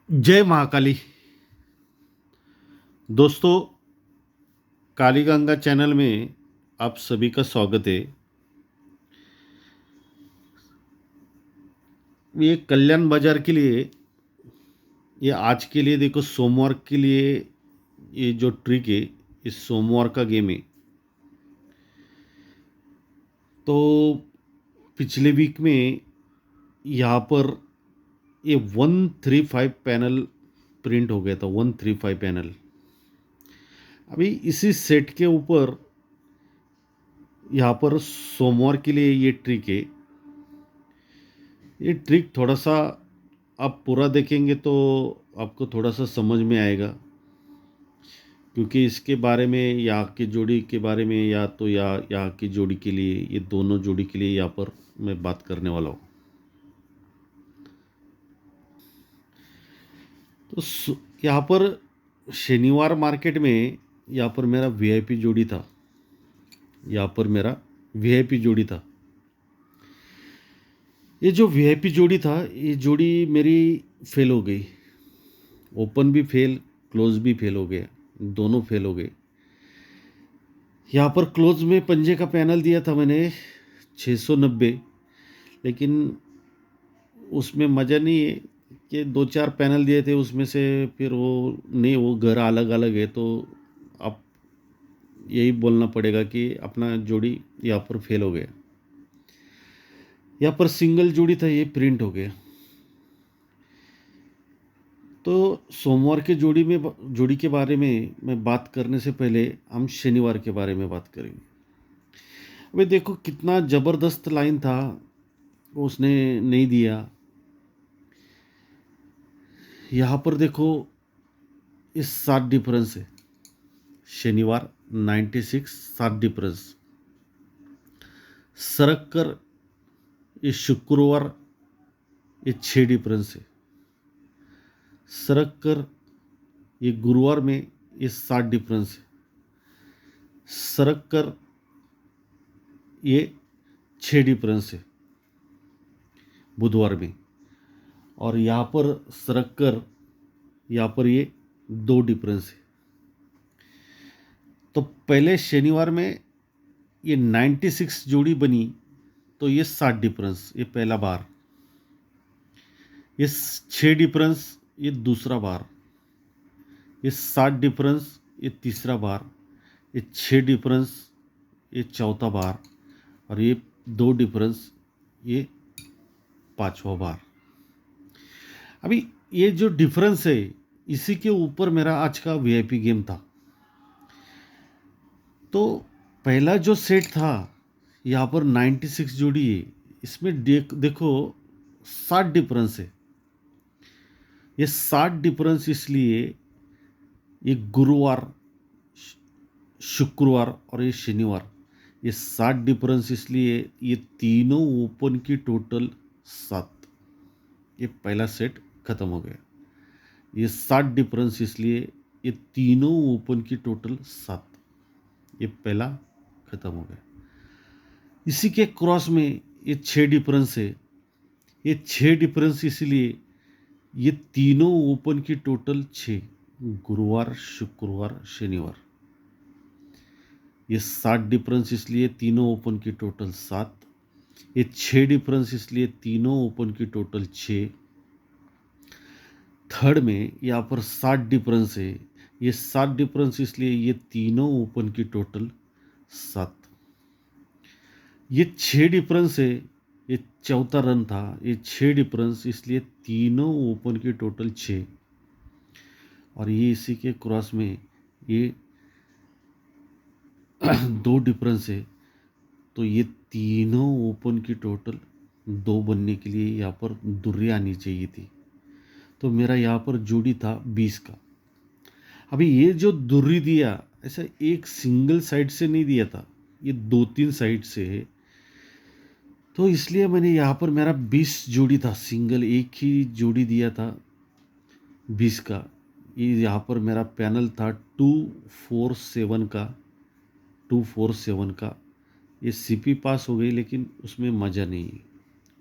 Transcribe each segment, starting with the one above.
जय महाकाली। दोस्तों, काली गंगा चैनल में आप सभी का स्वागत है। ये कल्याण बाजार के लिए, ये आज के लिए देखो, सोमवार के लिए ये जो ट्रिक है, इस सोमवार का गेम है। तो पिछले वीक में यहाँ पर ये 135 पैनल प्रिंट हो गया था। 135 पैनल। अभी इसी सेट के ऊपर यहाँ पर सोमवार के लिए ये ट्रिक है। ये ट्रिक थोड़ा सा आप पूरा देखेंगे तो आपको थोड़ा सा समझ में आएगा, क्योंकि इसके बारे में, यहाँ की जोड़ी के बारे में, या तो यहाँ की जोड़ी के लिए, ये दोनों जोड़ी के लिए यहाँ पर मैं बात करने वाला हूँ। तो यहाँ पर शनिवार मार्केट में यहाँ पर मेरा वीआईपी जोड़ी था। यहाँ पर मेरा वीआईपी जोड़ी था। ये जो वीआईपी जोड़ी था, ये जोड़ी मेरी फेल हो गई। ओपन भी फेल, क्लोज भी फेल हो गया, दोनों फेल हो गए। यहाँ पर क्लोज में पंजे का पैनल दिया था मैंने 690, लेकिन उसमें मज़ा नहीं है कि दो चार पैनल दिए थे, उसमें से फिर वो नहीं, वो घर अलग अलग है। तो अब यही बोलना पड़ेगा कि अपना जोड़ी यहाँ पर फेल हो गया। यहाँ पर सिंगल जोड़ी था, ये प्रिंट हो गया। तो सोमवार के जोड़ी के बारे में मैं बात करने से पहले हम शनिवार के बारे में बात करेंगे। अबे देखो, कितना ज़बरदस्त लाइन था, उसने नहीं दिया। यहाँ पर देखो, इस 7 डिफरेंस है। शनिवार 96, 7 डिफरेंस। सरक कर ये शुक्रवार, ये 6 डिफरेंस है। सरक कर ये गुरुवार में ये 7 डिफरेंस है। सरक कर ये 6 डिफरेंस है बुधवार में। और यहाँ पर सरक कर यहाँ पर ये 2 डिफरेंस है। तो पहले शनिवार में ये 96 जोड़ी बनी, तो ये 7 डिफरेंस, ये पहला बार। ये 6 डिफरेंस, ये दूसरा बार। ये 7 डिफरेंस, ये तीसरा बार। ये 6 डिफरेंस, ये चौथा बार। और ये 2 डिफरेंस, ये पांचवा बार। अभी ये जो डिफरेंस है, इसी के ऊपर मेरा आज का वीआईपी गेम था। तो पहला जो सेट था, यहाँ पर 96 जोड़ी है, इसमें देखो 7 डिफरेंस है। ये 7 डिफरेंस इसलिए, ये गुरुवार, शुक्रवार और ये शनिवार, ये 7 डिफरेंस इसलिए, ये तीनों ओपन की टोटल 7। ये पहला सेट खत्म हो गया। ये 7 डिफरेंस इसलिए, ये तीनों ओपन की टोटल 7। ये पहला खत्म हो गया। इसी के क्रॉस में ये 6 डिफरेंस है। ये 6 डिफरेंस इसलिए, ये तीनों ओपन की टोटल 6। गुरुवार, शुक्रवार, शनिवार। ये 7 डिफरेंस इसलिए, तीनों ओपन की टोटल 7। ये 6 डिफरेंस इसलिए, तीनों ओपन की टोटल 6। थर्ड में यहाँ पर 7 डिफरेंस है। ये 7 डिफरेंस इसलिए, ये तीनों ओपन की टोटल 7। ये 6 डिफरेंस है, ये चौथा रन था। ये 6 डिफरेंस इसलिए, तीनों ओपन की टोटल 6। और ये इसी के क्रॉस में ये 2 डिफरेंस है। तो ये तीनों ओपन की टोटल 2 बनने के लिए यहाँ पर दुर्री आनी चाहिए थी। तो मेरा यहाँ पर जोड़ी था 20 का। अभी ये जो दुर्री दिया, ऐसा एक सिंगल साइड से नहीं दिया था, ये 2-3 साइड से है। तो इसलिए मैंने यहाँ पर, मेरा 20 जोड़ी था, सिंगल एक ही जोड़ी दिया था 20 का। ये यहाँ पर मेरा पैनल था 247 का। 247 का ये सीपी पास हो गई, लेकिन उसमें मज़ा नहीं।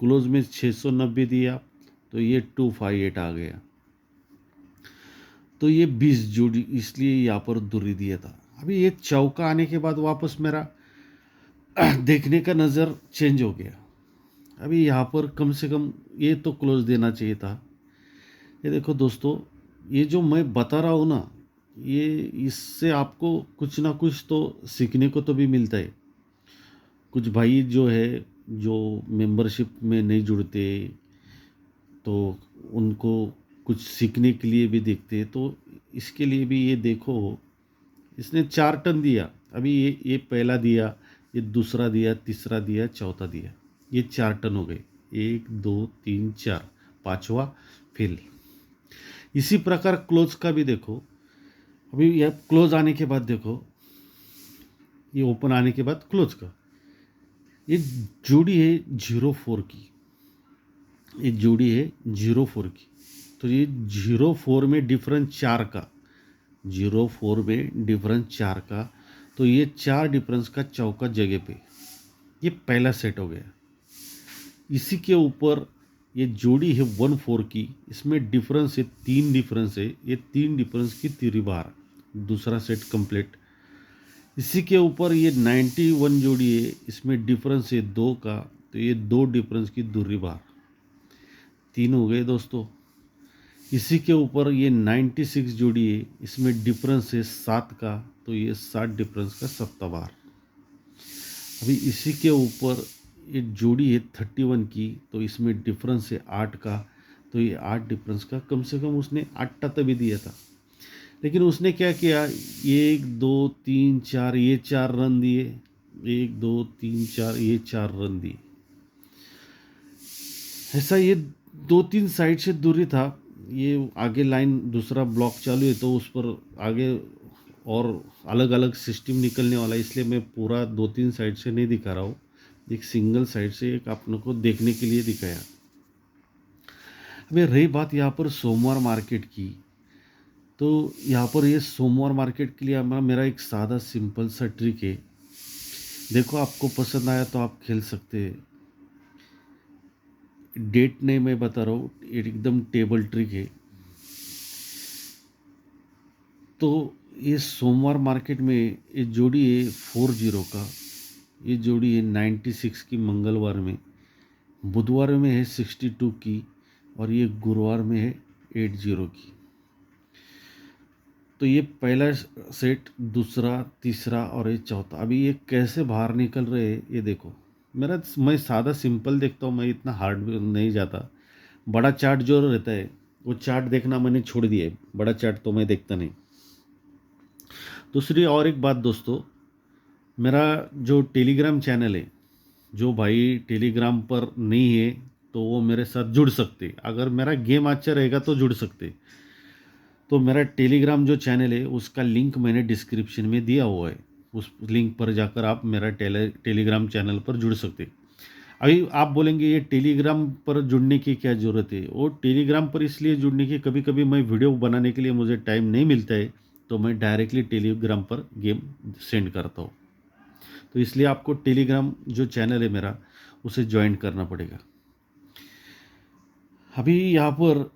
क्लोज में 690 दिया, तो ये 258 आ गया। तो ये 20 जोड़ी इसलिए यहाँ पर दूरी दिया था। अभी ये चौका आने के बाद वापस मेरा देखने का नज़र चेंज हो गया। अभी यहाँ पर कम से कम ये तो क्लोज देना चाहिए था। ये देखो दोस्तों, ये जो मैं बता रहा हूँ ना, ये इससे आपको कुछ ना कुछ तो सीखने को तो भी मिलता है। कुछ भाई जो है, जो मेंबरशिप में नहीं जुड़ते, तो उनको कुछ सीखने के लिए भी देखते, तो इसके लिए भी ये देखो, इसने 4 टन दिया। अभी ये पहला दिया, ये दूसरा दिया, तीसरा दिया, चौथा दिया, ये 4 टन हो गए। 1 2 3 4, पांचवा फेल। इसी प्रकार क्लोज का भी देखो। अभी यह क्लोज आने के बाद देखो, ये ओपन आने के बाद क्लोज का ये जोड़ी है 04 की, ये जोड़ी है 04 की। तो ये 04 में डिफरेंस 4 का, 04 में डिफरेंस 4 का, तो ये 4 डिफरेंस का चौका जगह पे, ये पहला सेट हो गया। इसी के ऊपर ये जोड़ी है 14 की, इसमें डिफरेंस है 3 डिफरेंस है, ये 3 डिफरेंस की तीसरी बार, दूसरा सेट कंप्लीट। इसी के ऊपर ये 91 जोड़ी है, इसमें डिफरेंस है 2 का, तो ये 2 डिफरेंस की दूसरी बार, 3 हो गए दोस्तों। इसी के ऊपर ये 96 जोड़ी है, इसमें डिफरेंस है 7 का, तो ये 7 डिफरेंस का 7 बार। अभी इसी के ऊपर ये जोड़ी है 31 की, तो इसमें डिफरेंस है 8 का, तो ये 8 डिफरेंस का, कम से कम उसने 8 तभी दिया था। लेकिन उसने क्या किया, 1 2 3 4 ये 4 रन दिए, 1 2 3 4 ये 4 रन दिए। ऐसा ये 2-3 साइड से दूरी था। ये आगे लाइन दूसरा ब्लॉक चालू है, तो उस पर आगे और अलग अलग सिस्टम निकलने वाला है, इसलिए मैं पूरा 2-3 साइड से नहीं दिखा रहा हूँ, एक सिंगल साइड से एक आप लोग को देखने के लिए दिखाया। अभी रही बात यहाँ पर सोमवार मार्केट की, तो यहाँ पर ये सोमवार मार्केट के लिए मेरा एक सादा सिंपल सा ट्रिक है। देखो, आपको पसंद आया तो आप खेल सकते हैं। डेट नहीं मैं बता रहा हूँ, एकदम टेबल ट्रिक है। तो ये सोमवार मार्केट में ये जोड़ी है 40 का, ये जोड़ी है 96 की मंगलवार में, बुधवार में है 62 की, और ये गुरुवार में है 80 की। तो ये पहला सेट, दूसरा, तीसरा और ये चौथा। अभी ये कैसे बाहर निकल रहे हैं ये देखो। मैं सादा सिंपल देखता हूँ, मैं इतना हार्ड नहीं जाता। बड़ा चार्ट जो रहता है वो चार्ट देखना मैंने छोड़ दिया है, बड़ा चार्ट तो मैं देखता नहीं। दूसरी और एक बात दोस्तों, मेरा जो टेलीग्राम चैनल है, जो भाई टेलीग्राम पर नहीं है तो वो मेरे साथ जुड़ सकते, अगर मेरा गेम अच्छा रहेगा तो जुड़ सकते। तो मेरा टेलीग्राम जो चैनल है उसका लिंक मैंने डिस्क्रिप्शन में दिया हुआ है, उस लिंक पर जाकर आप मेरा टेलीग्राम चैनल पर जुड़ सकते। अभी आप बोलेंगे ये टेलीग्राम पर जुड़ने की क्या ज़रूरत है? वो टेलीग्राम पर इसलिए जुड़ने की, कभी कभी मैं वीडियो बनाने के लिए मुझे टाइम नहीं मिलता है, तो मैं डायरेक्टली टेलीग्राम पर गेम सेंड करता हूँ। तो इसलिए आपको टेलीग्राम जो चैनल है मेरा, उसे ज्वाइन करना पड़ेगा। अभी यहाँ पर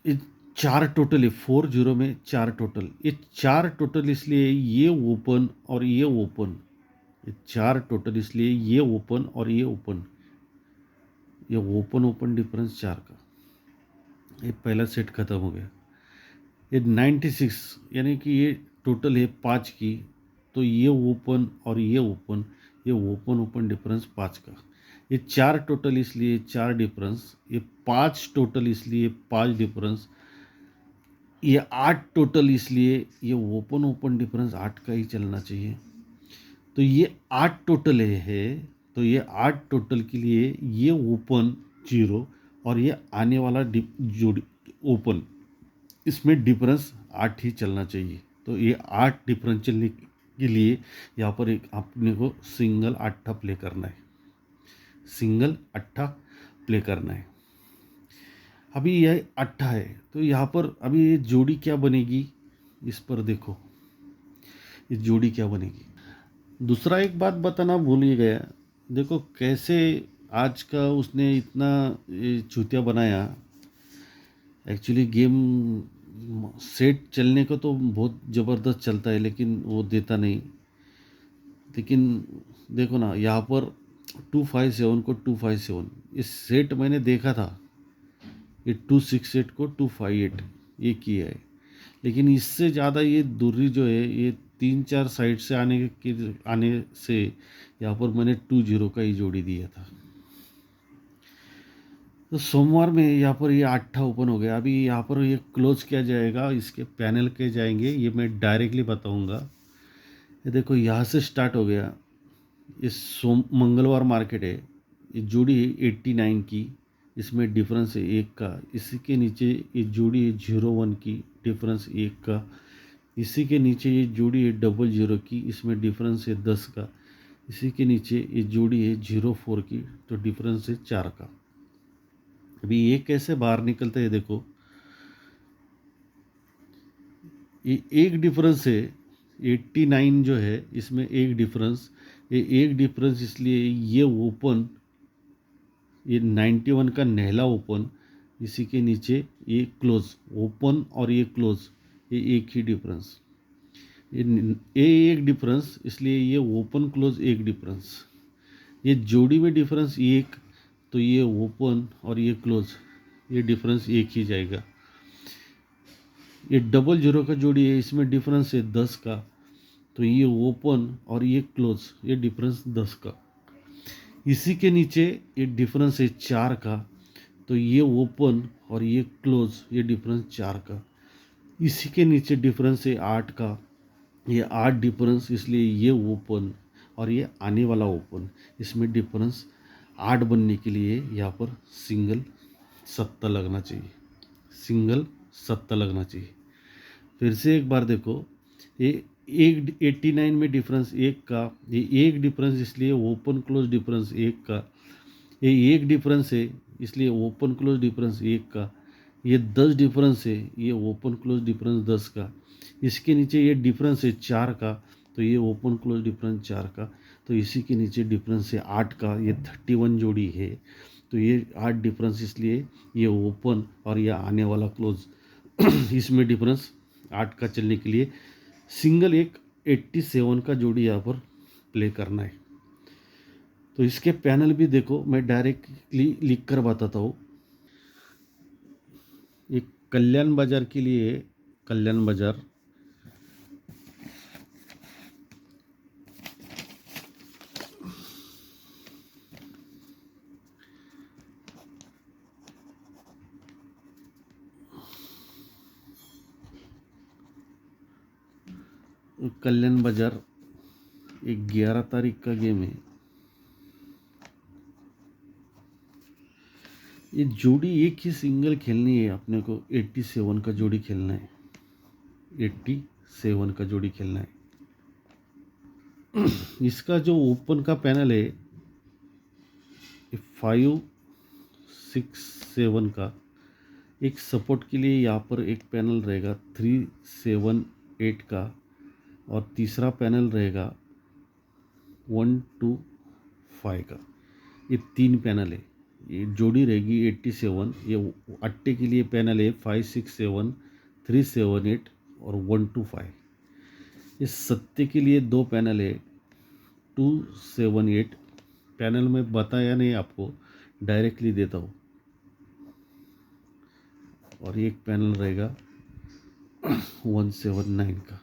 ये 4 टोटल है, 40 में 4 टोटल, ये 4 टोटल इसलिए ये ओपन और ये ओपन, ये 4 टोटल इसलिए ये ओपन और ये ओपन, ये ओपन ओपन डिफरेंस 4 का। ये पहला सेट खत्म हो गया। ये 96 यानी कि ये टोटल है 5 की, तो ये ओपन और ये ओपन, ये ओपन ओपन डिफरेंस 5 का। ये 4 टोटल इसलिए 4 डिफरेंस, ये 5 टोटल इसलिए 5 डिफरेंस, ये 8 टोटल इसलिए ये ओपन ओपन डिफरेंस 8 का ही चलना चाहिए। तो ये 8 टोटल है, तो ये 8 टोटल के लिए ये ओपन 0 और ये आने वाला जोड़ी ओपन, इसमें डिफरेंस 8 ही चलना चाहिए। तो ये 8 डिफरेंस चलने के लिए यहाँ पर एक अपने को सिंगल अट्ठा प्ले करना है, सिंगल अट्ठा प्ले करना है। अभी यह अट्ठा है, तो यहाँ पर अभी ये जोड़ी क्या बनेगी, इस पर देखो ये जोड़ी क्या बनेगी। दूसरा एक बात बताना भूल ही गया, देखो कैसे आज का उसने इतना चूतिया बनाया। एक्चुअली गेम सेट चलने को तो बहुत ज़बरदस्त चलता है, लेकिन वो देता नहीं। लेकिन देखो ना, यहाँ पर 257 को 257, इस सेट मैंने देखा था, ये 268 को 258 ये किया है। लेकिन इससे ज़्यादा ये दूरी जो है, ये 3-4 साइड से आने से यहाँ पर मैंने 20 का ही जोड़ी दिया था। तो सोमवार में यहाँ पर ये 8ठा ओपन हो गया। अभी यहाँ पर ये क्लोज किया जाएगा, इसके पैनल के जाएंगे, ये मैं डायरेक्टली बताऊंगा। ये देखो यहाँ से स्टार्ट हो गया, ये मंगलवार मार्केट है, ये जोड़ी है 89 की, इसमें डिफरेंस है 1 का। इसी के नीचे ये जोड़ी है 01 की, डिफरेंस 1 का। इसी के नीचे ये जोड़ी है 00 की, इसमें डिफरेंस है 10 का। इसी के नीचे ये जोड़ी है 04 की, तो डिफरेंस है 4 का। अभी ये कैसे बाहर निकलता है देखो, ये एक डिफरेंस है 89 जो है, इसमें एक डिफरेंस, ये एक डिफरेंस इसलिए ये ओपन, ये 91 का नहला ओपन, इसी के नीचे ये क्लोज, ओपन और ये क्लोज, ये एक ही डिफरेंस, ये एक डिफरेंस, इसलिए ये ओपन क्लोज एक डिफरेंस। ये जोड़ी में डिफरेंस एक, तो ये ओपन और ये क्लोज, ये डिफरेंस एक ही जाएगा। ये 00 का जोड़ी है, इसमें डिफरेंस है 10 का, तो ये ओपन और ये क्लोज, ये डिफरेंस 10 का। इसी के नीचे ये डिफरेंस है 4 का, तो ये ओपन और ये क्लोज, ये डिफरेंस 4 का। इसी के नीचे डिफरेंस है 8 का, ये 8 डिफरेंस, इसलिए ये ओपन और ये आने वाला ओपन, इसमें डिफरेंस 8 बनने के लिए यहाँ पर सिंगल 7 लगना चाहिए, सिंगल 7 लगना चाहिए। फिर से एक बार देखो, ये एक 89 में डिफरेंस 1 का, ये एक डिफरेंस, इसलिए ओपन क्लोज डिफरेंस 1 का। ये एक डिफरेंस है, इसलिए ओपन क्लोज डिफरेंस 1 का। ये 10 डिफरेंस है, ये ओपन क्लोज डिफरेंस 10 का। इसके नीचे ये डिफरेंस है 4 का, तो ये ओपन क्लोज डिफरेंस 4 का। तो इसी के नीचे डिफरेंस है 8 का, ये 31 जोड़ी है, तो ये 8 डिफरेंस, इसलिए ये ओपन और ये आने वाला क्लोज इसमें डिफरेंस 8 का चलने के लिए सिंगल एक 87 का जोड़ी यहाँ पर प्ले करना है। तो इसके पैनल भी देखो, मैं डायरेक्टली लिख कर बताता हूँ। एक कल्याण बाजार के लिए, कल्याण बाजार, कल्याण बाजार एक 11 तारीख का गेम है। ये जोड़ी एक ही सिंगल खेलनी है अपने को, 87 का जोड़ी खेलना है, 87 का जोड़ी खेलना है। इसका जो ओपन का पैनल है 5-6-7 का, एक सपोर्ट के लिए यहाँ पर एक पैनल रहेगा 3-7-8 का, और तीसरा पैनल रहेगा 1-2-5 का। ये 3 पैनल है, ये जोड़ी रहेगी 87। ये अट्टे के लिए पैनल है 5-6-7, 3-7-8 और 1-2-5। इस सत्ते के लिए 2 पैनल है 2-7-8। पैनल में बताया नहीं आपको, डायरेक्टली देता हूँ। और एक पैनल रहेगा 1-7-9 का।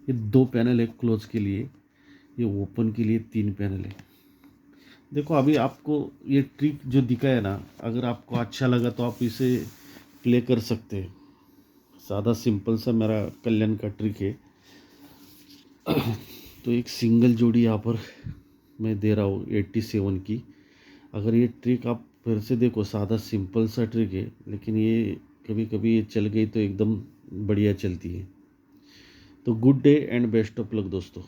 ये 2 पैनल है क्लोज के लिए, ये ओपन के लिए 3 पैनल है। देखो अभी आपको ये ट्रिक जो दिखाया ना, अगर आपको अच्छा लगा तो आप इसे प्ले कर सकते हैं। सादा सिंपल सा मेरा कल्याण का ट्रिक है। तो एक सिंगल जोड़ी यहाँ पर मैं दे रहा हूँ 87 की। अगर ये ट्रिक आप फिर से देखो, सादा सिंपल सा ट्रिक है, लेकिन ये कभी कभी ये चल गई तो एकदम बढ़िया चलती है। तो good day and best of luck दोस्तों।